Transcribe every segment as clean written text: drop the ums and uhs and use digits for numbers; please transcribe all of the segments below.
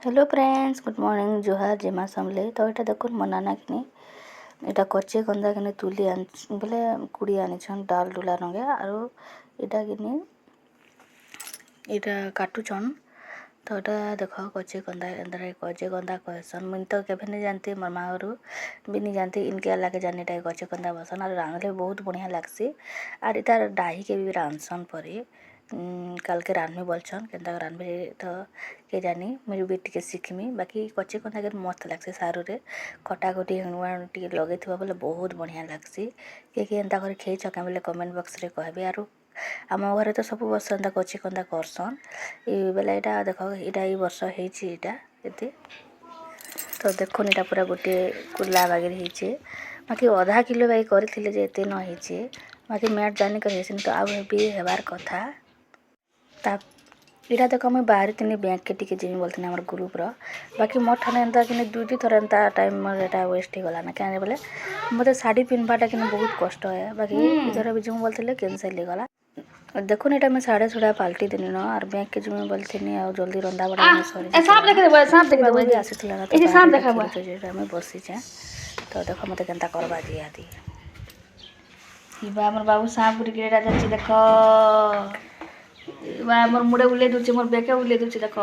Hello friends, good morning. जुहार जेमा समले। तो यहाँ देखो मो नाना किनी यहाँ कच्चे कंदा किनी तुली बोले कुड़ी आनीछन डाल डुला रंगे आरो यहाँ किनी यहाँ काटुछन। तो यहाँ देख कच्चे कंदा कच्चे कंदा कहसन मुझे तो केवे नहीं जानती मोर माँ घर भी नहीं जानती इनके लगे जानी कच्चे कंदा बसन और रांधले बहुत बढ़िया लगसी। और इतार डाही के भी रांधसन परी कल के रांधमी बोलछन केन्ता रांधबे तो के जानी मुझे भी टिके शिखमी। बाकी कच्चे कंदा के मस्त लगसी सारू रे खटा खटी हणुआ टिके लगे थी बोले बहुत बढ़िया लगसी। किए एंता कर खेई छका बोले कमेंट बॉक्स रे कहबे। आरो आम घरे तो सब वर्ष एंता कच्चे कंदा करसन ये बेला यहाँ देख यहाँ वर्ष होता ये तो देखुन यहाँ पूरा गोटे कुला बागे होचे। बाकी आधा किलो बाई करते एते न होचे बाकी मैट जानी कर तो आउ भी हेबार कथा। यहाँ देख मुझे बाहर तीन बैंक के टिके जीमी बोलते आम ग्रुप बाकी मोर ठाने एंता कि दुई थर एंता टाइम एटा वेस्ट होगला ना क्या बोले मत शाढ़ी पिन्हबाटा कि बहुत कष्ट है। बाकी इधर भी जो बोलते कैनसल होगला देखो यहाँ मैं साढ़े छड़ा पाल्टी देनी न और बैंक के जो बोलती आ जल्दी रंधा बड़ा आसी बसीचे। तो देख मत के करवा दिहादी मोर बाबू सांप गुड़ी जाच्छी देख मोर मुड़े उल्ले दूचे मोर बेके उल्ले दूचे देख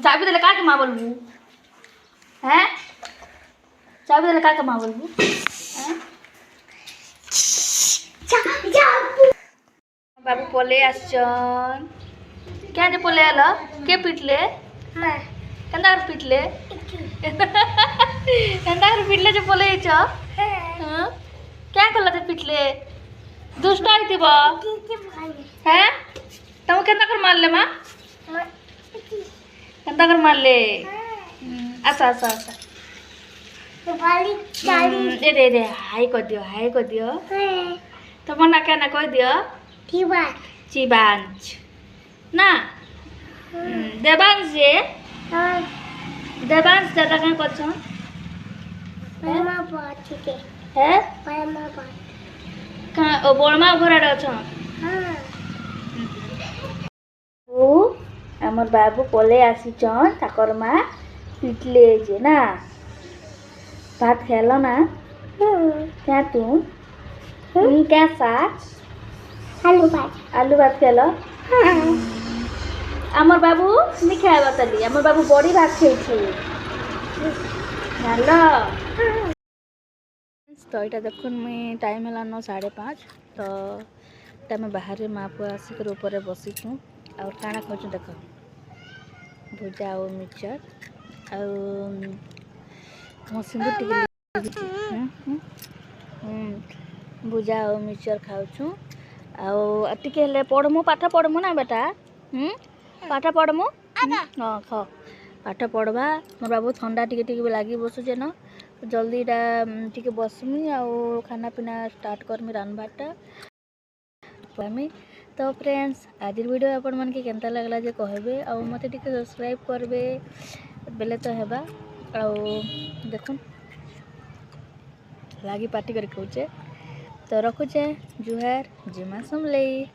चाबी देले का माँ बोलबू हैं चाबी देले का माँ बोलबू बाबू पले आसन क्या जे पले आल के पिटले केंदा पिटले केंदा पिटले जो पले क्या कल पिटले दुष्ट आई हैं तुम केंदा कर मारले माँ केंदा कर मारले आसा आसा आसा ए दे हाई कर दियो तुम ना क्या ना कह दियो चिबांच ना देवांश जे देवांश दादा क्या करछन है का ओ बड़मा घर आड़े अछन ओ हमर बाबू पले आसीचन ताकर माँ पिटले जे ना भात खेल ना क्या तू क्या साग आलू भात खेल आमर बाबू नहीं खाए तली आमर बाबू बड़ी भात खाई तो यहाँ देख मुई टाइम है 9:30 तो टाइम बाहर माँ पुआ आसिक ऊपर बसीचु और काଣା खाऊँ देख भुजा और मिक्सचर और सिंदूर भुजा और मिक्सचर खाऊँ आउ पढ़मु पाठ पढ़मु ना बेटा पाठ पढ़मु हाँ ख पाठ पढ़वा मोर बाबू ठंडा टिके लगी बसुचे न जल्दी टिके बसमी आउ खाना पीना स्टार्ट करमी रांधबाटा पामी। तो फ्रेंड्स आज वीडियो आपण मन के केनता लगला जे कहबे आ मते टिके सब्सक्राइब करबे बेले तो हेबा आउ देखुन लागी पार्टी कर कहूचे। तो रखुचे जुहार जेमा समले।